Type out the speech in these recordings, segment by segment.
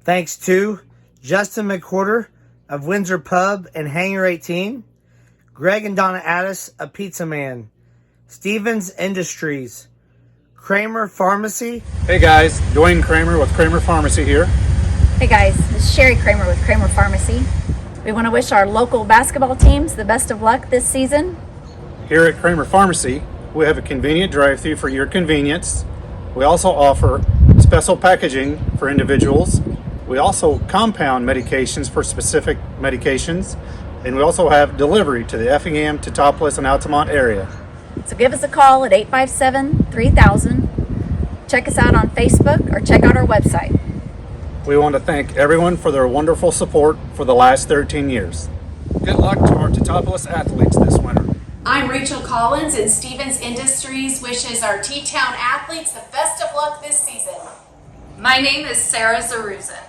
Thanks to Justin McWhorter of Windsor Pub and Hangar 18, Greg and Donna Addis of Pizza Man, Stevens Industries, Kramer Pharmacy. Hey guys, Dwayne Kramer with Kramer Pharmacy here. Hey guys, this is Sherry Kramer with Kramer Pharmacy. We want to wish our local basketball teams the best of luck this season. Here at Kramer Pharmacy, we have a convenient drive-thru for your convenience. We also offer special packaging for individuals. We also compound medications for specific medications. And we also have delivery to the Effingham, Teutopolis, and Altamont area. So give us a call at 857-3000. Check us out on Facebook or check out our website. We want to thank everyone for their wonderful support for the last 13 years. Good luck to our Teutopolis athletes this winter. I'm Rachel Collins, and Stevens Industries wishes our T-Town athletes the best of luck this season. My name is Sarah Zaruzin.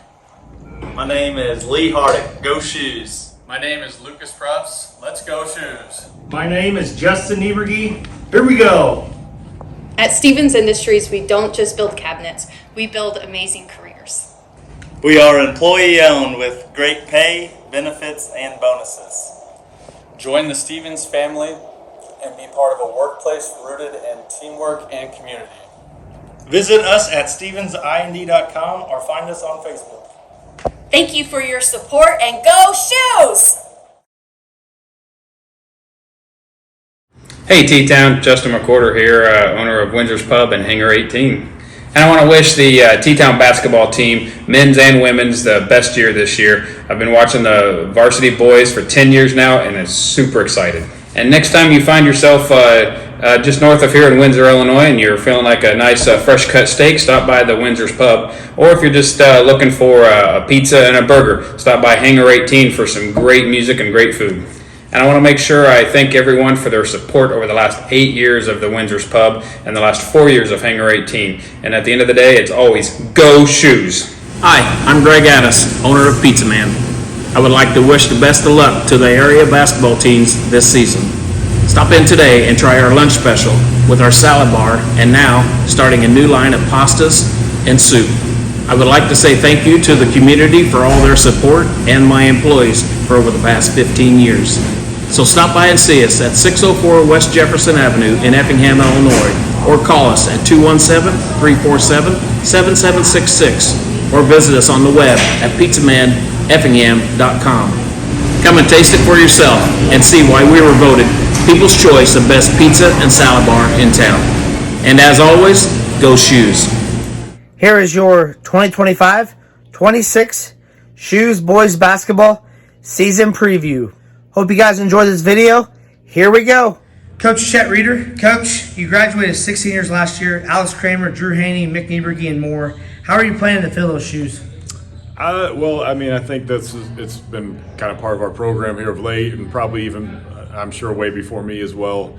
My name is Lee Hardick. Go Shoes. My name is Lucas Prups. Let's go Shoes. My name is Justin Nieberge. Here we go. At Stevens Industries, we don't just build cabinets, we build amazing careers. We are employee owned with great pay, benefits, and bonuses. Join the Stevens family and be part of a workplace rooted in teamwork and community. Visit us at stevensind.com or find us on Facebook. Thank you for your support, and go Shoes! Hey T-Town, Justin McWhorter here, owner of Windsor's Pub and Hangar 18. And I want to wish the T-Town basketball team, men's and women's, the best year this year. I've been watching the varsity boys for 10 years now, and it's super excited. And next time you find yourself just north of here in Windsor, Illinois, and you're feeling like a nice fresh cut steak, stop by the Windsor's Pub. Or if you're just looking for a pizza and a burger, stop by Hangar 18 for some great music and great food. And I want to make sure I thank everyone for their support over the last 8 years of the Windsor's Pub and the last 4 years of Hangar 18. And at the end of the day, it's always Go Shoes. Hi, I'm Greg Addis, owner of Pizza Man. I would like to wish the best of luck to the area basketball teams this season. Stop in today and try our lunch special with our salad bar, and now starting a new line of pastas and soup. I would like to say thank you to the community for all their support and my employees for over the past 15 years. So stop by and see us at 604 West Jefferson Avenue in Effingham, Illinois, or call us at 217-347-7766, or visit us on the web at pizzamaneffingham.com. Come and taste it for yourself and see why we were voted People's Choice of Best Pizza and Salad Bar in town. And as always, go Shoes. Here is your 2025-26 Shoes Boys Basketball Season Preview. Hope you guys enjoy this video. Here we go. Coach Chet Reeder. Coach, you graduated 6 seniors last year. Alex Kramer, Drew Haney, Mick Nieberge, and more. How are you planning to fill those shoes? Well, I mean, I think it's been kind of part of our program here of late, and probably even, I'm sure, way before me as well,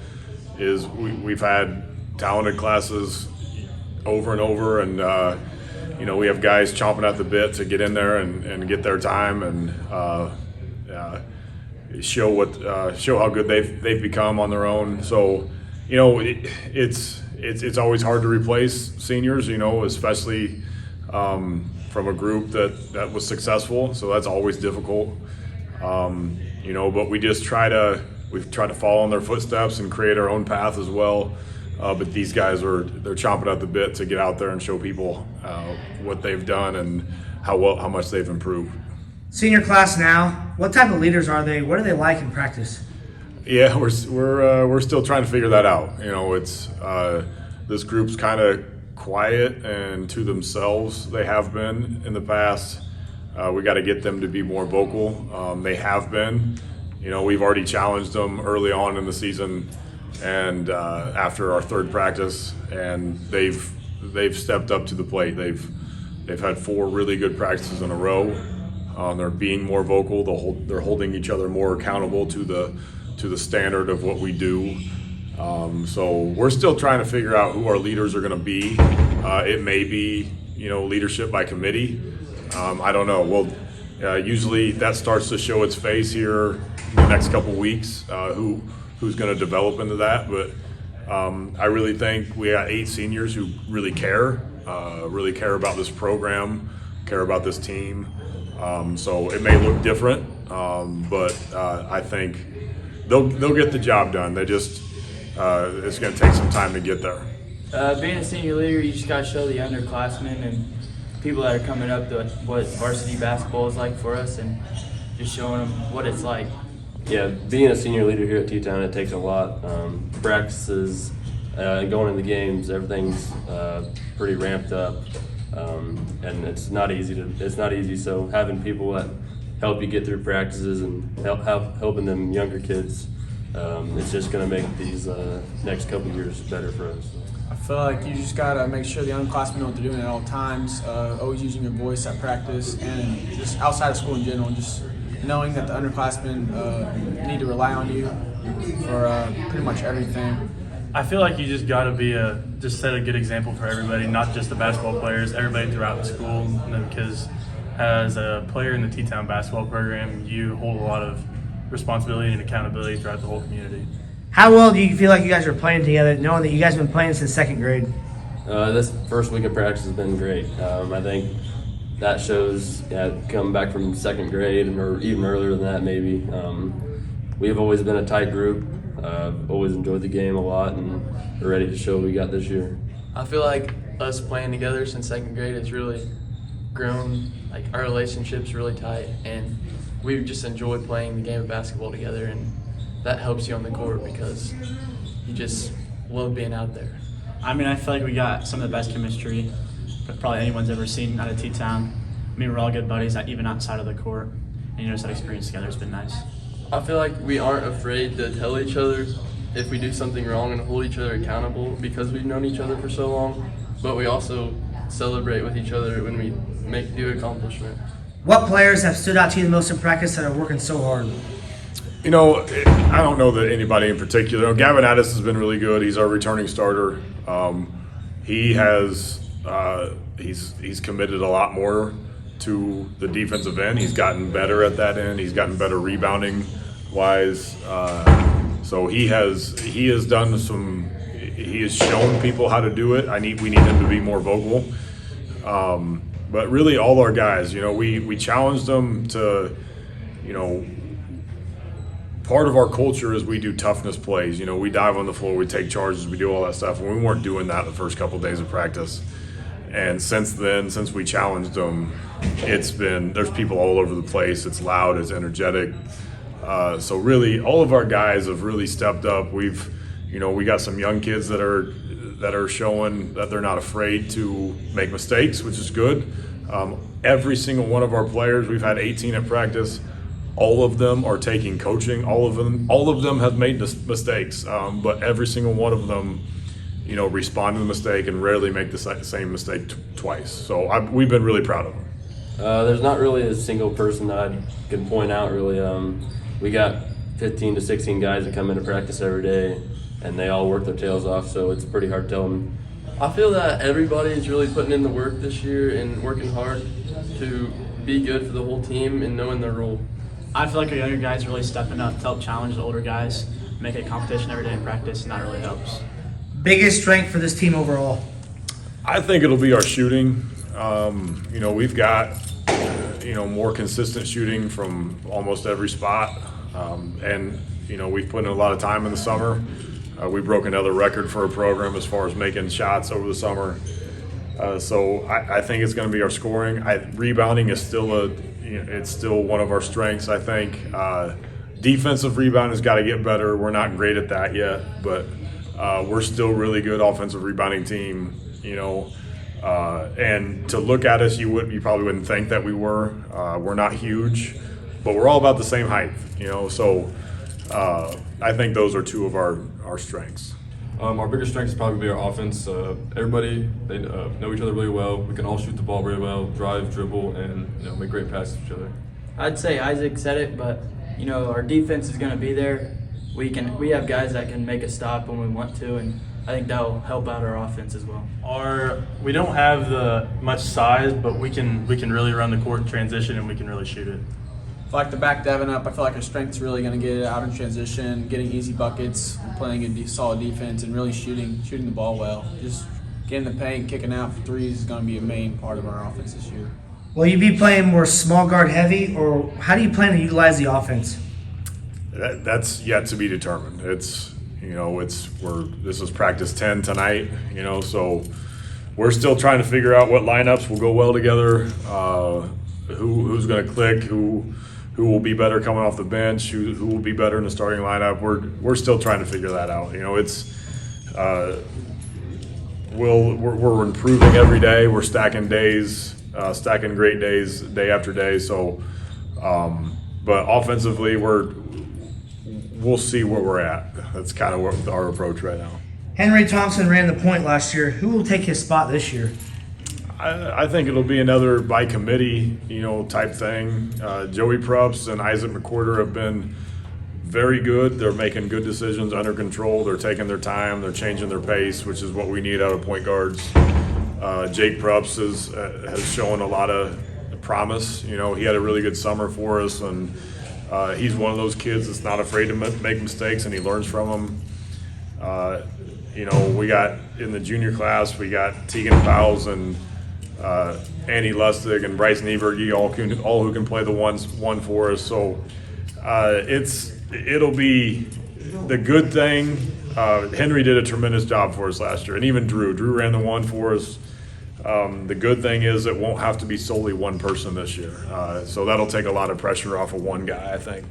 is we've had talented classes over and over, and we have guys chomping at the bit to get in there and get their time and show how good they've become on their own. So, it's always hard to replace seniors, especially from a group that was successful. So that's always difficult, but we try to follow in their footsteps and create our own path as well. But these guys they're chomping at the bit to get out there and show people what they've done and how much they've improved. Senior class now. What type of leaders are they? What are they like in practice? Yeah, we're still trying to figure that out. It's this group's kind of quiet and to themselves. They have been in the past. We got to get them to be more vocal. They have been. We've already challenged them early on in the season, and after our third practice, and they've stepped up to the plate. They've had 4 really good practices in a row. They're being more vocal. They're holding each other more accountable to the standard of what we do. So we're still trying to figure out who our leaders are going to be. It may be leadership by committee. I don't know. Well, usually that starts to show its face here in the next couple weeks. Who's going to develop into that? But I really think we got 8 seniors who really care about this program, care about this team. So it may look different, but I think they'll get the job done. They just it's going to take some time to get there. Being a senior leader, you just got to show the underclassmen and people that are coming up what varsity basketball is like for us, and just showing them what it's like. Yeah, being a senior leader here at T-Town, it takes a lot. Practices, going into games, everything's pretty ramped up, and it's not easy. So having people that help you get through practices and helping them younger kids, it's just going to make these next couple years better for us. I feel like you just gotta make sure the underclassmen know what they're doing at all times. Always using your voice at practice and just outside of school in general. Just knowing that the underclassmen need to rely on you for pretty much everything. I feel like you just gotta just set a good example for everybody, not just the basketball players, everybody throughout the school. Because as a player in the T-Town basketball program, you hold a lot of responsibility and accountability throughout the whole community. How well do you feel like you guys are playing together, knowing that you guys have been playing since second grade? This first week of practice has been great. I think that shows coming back from second grade or even earlier than that maybe. We've always been a tight group. Always enjoyed the game a lot, and we're ready to show what we got this year. I feel like us playing together since second grade has really grown. Like, our relationship's really tight, and we just enjoy playing the game of basketball together, and that helps you on the court because you just love being out there. I mean, I feel like we got some of the best chemistry that probably anyone's ever seen out of T-Town. I mean, we're all good buddies, even outside of the court, and just that experience together has been nice. I feel like we aren't afraid to tell each other if we do something wrong and hold each other accountable because we've known each other for so long, but we also celebrate with each other when we make new accomplishment. What players have stood out to you the most in practice that are working so hard? You know, I don't know that anybody in particular. Gavin Addis has been really good. He's our returning starter. He has he's committed a lot more to the defensive end. He's gotten better at that end. He's gotten better rebounding wise. So he has done some. He has shown people how to do it. We need him to be more vocal. But really, all our guys, we challenged them to, part of our culture is we do toughness plays. We dive on the floor, we take charges, we do all that stuff. And we weren't doing that the first couple of days of practice. And since then, since we challenged them, there's people all over the place. It's loud, it's energetic. So really, all of our guys have really stepped up. We got some young kids that are showing that they're not afraid to make mistakes, which is good. Every single one of our players, we've had 18 at practice. All of them are taking coaching. All of them have made mistakes, but every single one of them, respond to the mistake and rarely make the same mistake twice. So we've been really proud of them. There's not really a single person that I can point out really. We got 15 to 16 guys that come into practice every day, and they all work their tails off, so it's pretty hard to tell them. I feel that everybody is really putting in the work this year and working hard to be good for the whole team and knowing their role. I feel like our younger guys are really stepping up to help challenge the older guys, make it a competition every day in practice, and that really helps. Biggest strength for this team overall? I think it'll be our shooting. We've got, more consistent shooting from almost every spot. We've put in a lot of time in the summer. We broke another record for a program as far as making shots over the summer. So I think it's going to be our scoring. Rebounding is still it's still one of our strengths, I think. Defensive rebound has got to get better. We're not great at that yet, but we're still really good offensive rebounding team, and to look at us, you probably wouldn't think that we were. We're not huge, but we're all about the same height, so I think those are two of our strengths. Our biggest strength is probably be our offense. Everybody, they know each other really well. We can all shoot the ball really well, drive, dribble, and make great passes to each other. I'd say Isaac said it, but our defense is going to be there. We have guys that can make a stop when we want to, and I think that'll help out our offense as well. We don't have the much size, but we can really run the court in transition, and we can really shoot it. If I like to back Devin up, I feel like our strength's really going to get it out in transition, getting easy buckets, playing a solid defense, and really shooting the ball well. Just getting the paint, kicking out for threes is going to be a main part of our offense this year. Will you be playing more small guard heavy, or how do you plan to utilize the offense? That's yet to be determined. This is practice 10 tonight, so we're still trying to figure out what lineups will go well together, who's going to click, who will be better coming off the bench, who will be better in the starting lineup. We're still trying to figure that out. We're improving every day. We're stacking days, stacking great days, day after day. So, but offensively, we'll see where we're at. That's kind of our approach right now. Henry Thompson ran the point last year. Who will take his spot this year? I think it'll be another by committee, type thing. Joey Prups and Isaac McWhorter have been very good. They're making good decisions under control. They're taking their time. They're changing their pace, which is what we need out of point guards. Jake Prups has shown a lot of promise. He had a really good summer for us, and he's one of those kids that's not afraid to make mistakes, and he learns from them. We got in the junior class, we got Tegan Fowles and Andy Lustig and Bryce Nieberge, all who can play the one for us. So it'll be the good thing. Henry did a tremendous job for us last year, and even Drew ran the one for us. The good thing is it won't have to be solely one person this year. So that'll take a lot of pressure off of one guy, I think.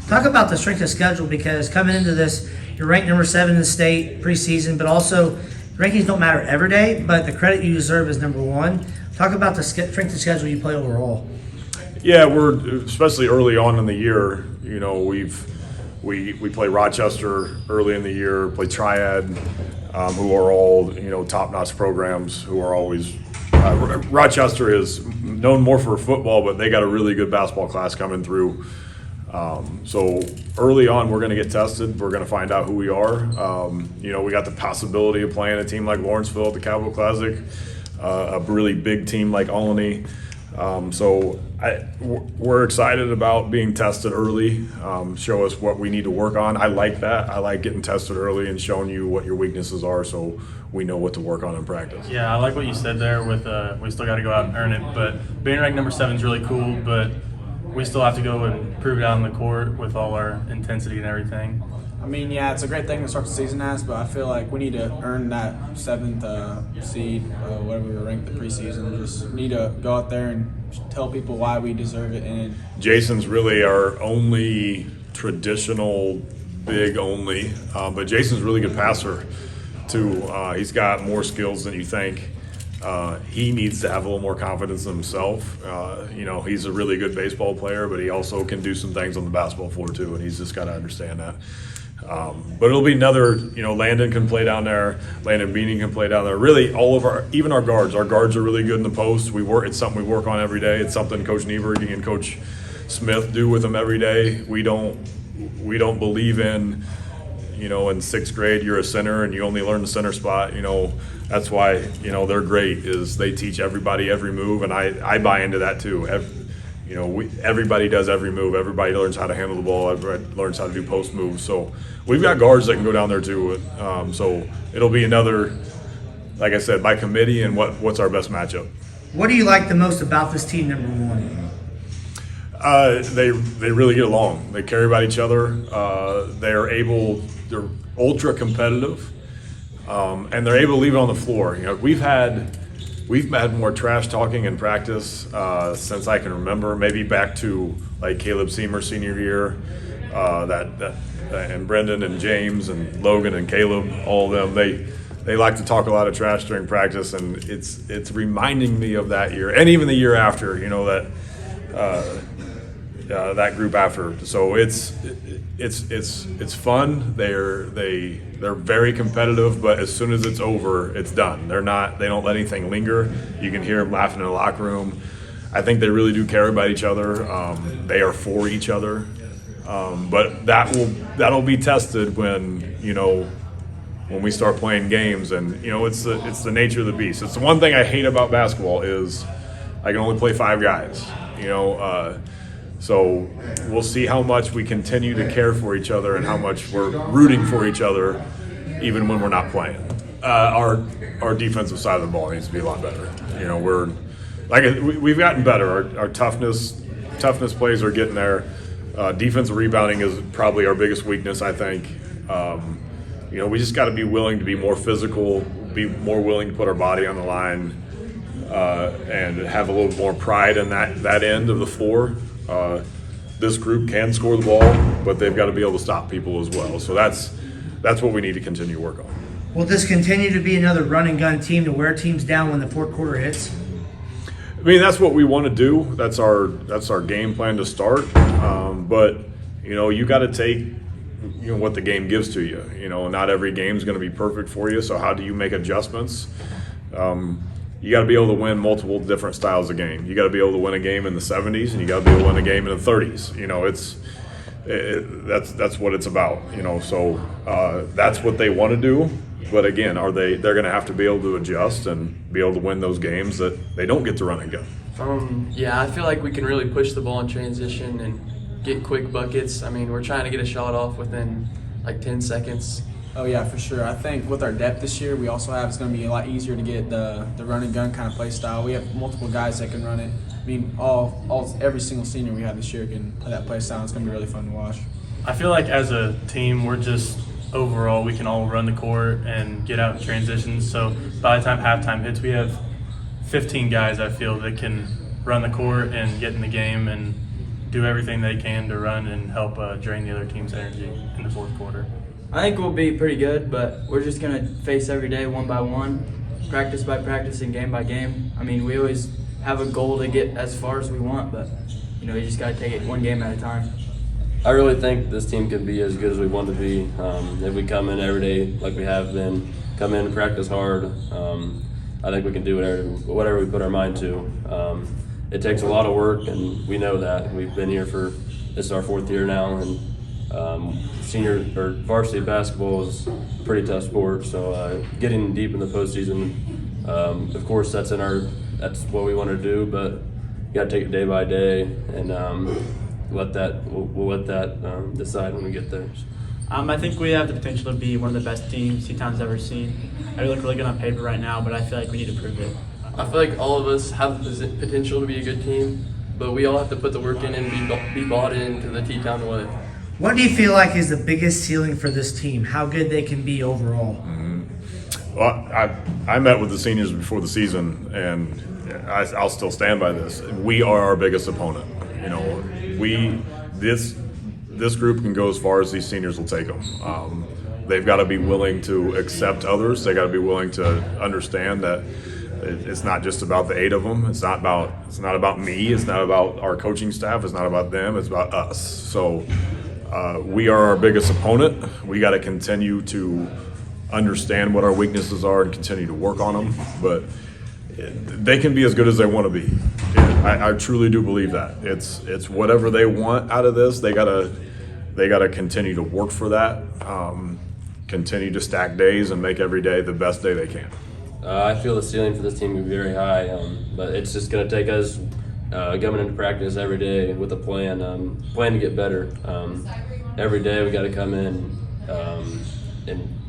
Talk about the strength of schedule, because coming into this, you're ranked number 7 in the state preseason, but also rankings don't matter every day, but the credit you deserve is number 1. Talk about the strength of schedule you play overall. Yeah, we're especially early on in the year. We play Rochester early in the year, play Triad, who are all top-notch programs. Who are always Rochester is known more for football, but they got a really good basketball class coming through. So early on, we're going to get tested. We're going to find out who we are. We got the possibility of playing a team like Lawrenceville at the Capital Classic, a really big team like Olney. So we're excited about being tested early, show us what we need to work on. I like that. I like getting tested early and showing you what your weaknesses are so we know what to work on in practice. Yeah, I like what you said there with we still got to go out and earn it. But being ranked number 7 is really cool, but we still have to go and prove it out on the court with all our intensity and everything. I mean, yeah, it's a great thing to start the season as, but I feel like we need to earn that 7th seed, whatever we were ranked the preseason. Just need to go out there and tell people why we deserve it. And Jason's really our only traditional big only, but Jason's a really good passer too. He's got more skills than you think. He needs to have a little more confidence in himself. He's a really good baseball player, but he also can do some things on the basketball floor too, and he's just got to understand that. But it'll be another, Landon can play down there, Landon Beanie can play down there. Really, even our guards are really good in the post. It's something we work on every day. It's something Coach Nieberge and Coach Smith do with them every day. We don't believe in, in 6th grade you're a center and you only learn the center spot. That's why they're great. Is they teach everybody every move, and I buy into that too. Everybody does every move. Everybody learns how to handle the ball. Everybody learns how to do post moves. So we've got guards that can go down there too. So it'll be another, like I said, by committee and what's our best matchup. What do you like the most about this team, number 1? They really get along. They care about each other. They're ultra competitive, and they're able to leave it on the floor. We've had more trash talking in practice since I can remember. Maybe back to like Caleb Seymour senior year, and Brendan and James and Logan and Caleb, all of them. They like to talk a lot of trash during practice, and it's reminding me of that year, and even the year after. That group after. So it's fun. They're very competitive, but as soon as it's over, it's done. They don't let anything linger. You can hear them laughing in the locker room. I think they really do care about each other. They are for each other. But that'll be tested when we start playing games, and it's the nature of the beast. It's the one thing I hate about basketball is I can only play 5 guys. So we'll see how much we continue to care for each other and how much we're rooting for each other, even when we're not playing. Our defensive side of the ball needs to be a lot better. we've gotten better. Our toughness plays are getting there. Defensive rebounding is probably our biggest weakness, I think. We just got to be willing to be more physical, be more willing to put our body on the line, and have a little more pride in that end of the floor. This group can score the ball, but they've got to be able to stop people as well. So that's what we need to continue to work on. Will this continue to be another run and gun team to wear teams down when the fourth quarter hits? I mean, that's what we want to do. That's our game plan to start. But you got to take what the game gives to you. Not every game is going to be perfect for you. So how do you make adjustments? You got to be able to win multiple different styles of game. You got to be able to win a game in the 70s, and you got to be able to win a game in the 30s. That's what it's about. So that's what they want to do. But again, they're going to have to be able to adjust and be able to win those games that they don't get to run and gun. Yeah, I feel like we can really push the ball in transition and get quick buckets. I mean, we're trying to get a shot off within like 10 seconds. Oh yeah, for sure. I think with our depth this year, we also have it's going to be a lot easier to get the run and gun kind of play style. We have multiple guys that can run it. I mean, every single senior we have this year can play that play style. It's going to be really fun to watch. I feel like as a team, overall, we can all run the court and get out in transitions. So by the time halftime hits, we have 15 guys, I feel, that can run the court and get in the game and do everything they can to run and help drain the other team's energy in the fourth quarter. I think we'll be pretty good, but we're just going to face every day one by one, practice by practice and game by game. I mean, we always have a goal to get as far as we want, but, you just got to take it one game at a time. I really think this team can be as good as we want to be. If we come in every day like we have been, come in and practice hard, I think we can do whatever we put our mind to. It takes a lot of work, and we know that. We've been here this is our fourth year now, and senior or varsity basketball is a pretty tough sport. So getting deep in the postseason, of course, that's what we want to do. But you got to take it day by day, and we'll let that decide when we get there. I think we have the potential to be one of the best teams Teton's ever seen. I look really good on paper right now, but I feel like we need to prove it. I feel like all of us have the potential to be a good team, but we all have to put the work in and be bought into the Teton way. What do you feel like is the biggest ceiling for this team? How good they can be overall? Well, I met with the seniors before the season, and I'll still stand by this. We are our biggest opponent. This group can go as far as these seniors will take them. They've got to be willing to accept others. They got to be willing to understand that it's not just about the 8 of them. It's not about me. It's not about our coaching staff. It's not about them. It's about us. So we are our biggest opponent. We got to continue to understand what our weaknesses are and continue to work on them. But they can be as good as they want to be. I truly do believe that. It's whatever they want out of this. They gotta continue to work for that. Continue to stack days and make every day the best day they can. I feel the ceiling for this team will be very high, but it's just going to take us coming into practice every day with a plan to get better. Every day we got to come in, and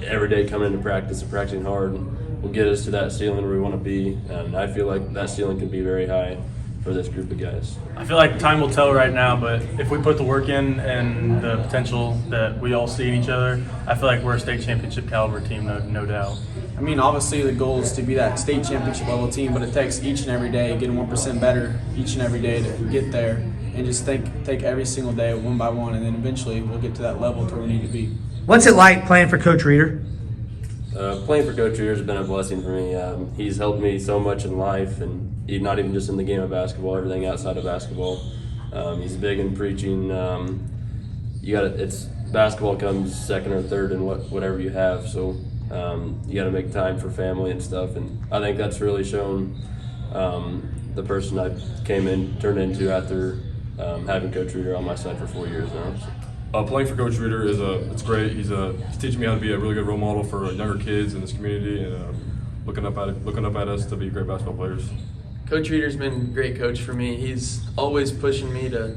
every day coming into practice and practicing hard will get us to that ceiling where we want to be. And I feel like that ceiling can be very high for this group of guys. I feel like time will tell right now, but if we put the work in and the potential that we all see in each other, I feel like we're a state championship caliber team, no doubt. I mean, obviously the goal is to be that state championship level team, but it takes each and every day getting 1% better each and every day to get there, and just take every single day one by one, and then eventually we'll get to that level to where we need to be. What's it like playing for Coach Reeder? Playing for Coach Reeder has been a blessing for me. He's helped me so much in life, and not even just in the game of basketball, everything outside of basketball. He's big in preaching. It's basketball comes second or third in whatever you have. So you got to make time for family and stuff. And I think that's really shown the person I turned into after having Coach Reeder on my side for 4 years now. Playing for Coach Reeder it's great. He's teaching me how to be a really good role model for younger kids in this community, and looking up at us to be great basketball players. Coach Reeder's been a great coach for me. He's always pushing me to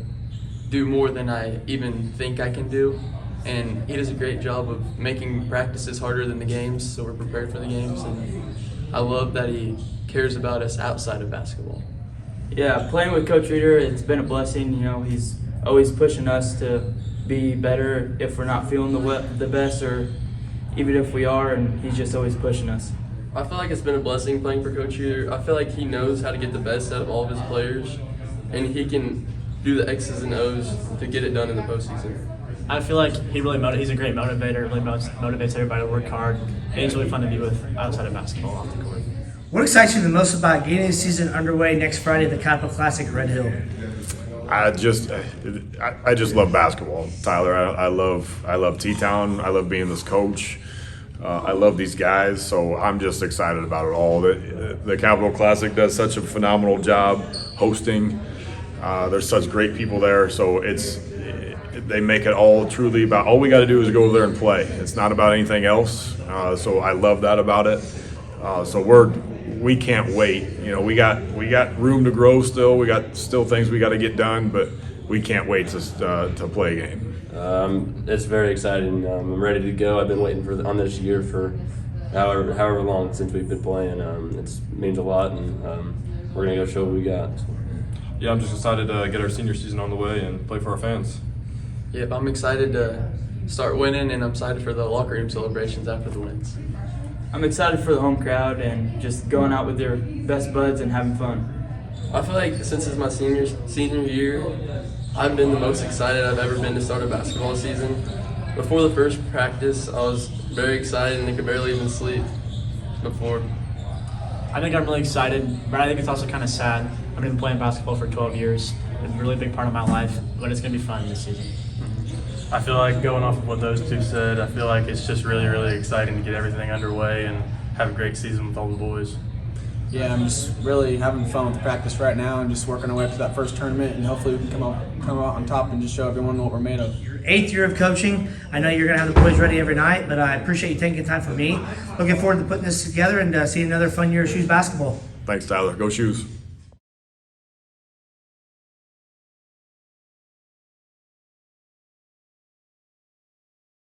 do more than I even think I can do, and he does a great job of making practices harder than the games, so we're prepared for the games. And I love that he cares about us outside of basketball. Yeah, playing with Coach Reeder, it's been a blessing. You know, he's always pushing us to be better if we're not feeling the best, or even if we are, and he's just always pushing us. I feel like it's been a blessing playing for Coach Reeder. I feel like he knows how to get the best out of all of his players, and he can do the X's and O's to get it done in the postseason. I feel like he's a great motivator, really motivates everybody to work hard, and he's really fun to be with outside of basketball off the court. What excites you the most about getting the season underway next Friday at the Capital Classic Red Hill? I just love basketball, Tyler. I love T-Town. I love being this coach. I love these guys, so I'm just excited about it all. The Capital Classic does such a phenomenal job hosting. There's such great people there, so they make it all truly about, all we got to do is go over there and play. It's not about anything else. So I love that about it. So we can't wait. You know, we got room to grow still. We got still things we got to get done, but we can't wait to play a game. It's very exciting. I'm ready to go. I've been waiting on this year for however long since we've been playing. It means a lot, and we're gonna go show what we got. Yeah, I'm just excited to get our senior season on the way and play for our fans. Yep, I'm excited to start winning, and I'm excited for the locker room celebrations after the wins. I'm excited for the home crowd and just going out with your best buds and having fun. I feel like since it's my senior year, I've been the most excited I've ever been to start a basketball season. Before the first practice, I was very excited and I could barely even sleep before. I think I'm really excited, but I think it's also kind of sad. I've been playing basketball for 12 years. It's a really big part of my life, but it's going to be fun this season. I feel like going off of what those two said, I feel like it's just really, really exciting to get everything underway and have a great season with all the boys. Yeah, I'm just really having fun with practice right now and just working our way up to that first tournament, and hopefully we can come out on top and just show everyone what we're made of. Your 8th year of coaching. I know you're going to have the boys ready every night, but I appreciate you taking time for me. Looking forward to putting this together and seeing another fun year of Shoes basketball. Thanks, Tyler. Go Shoes.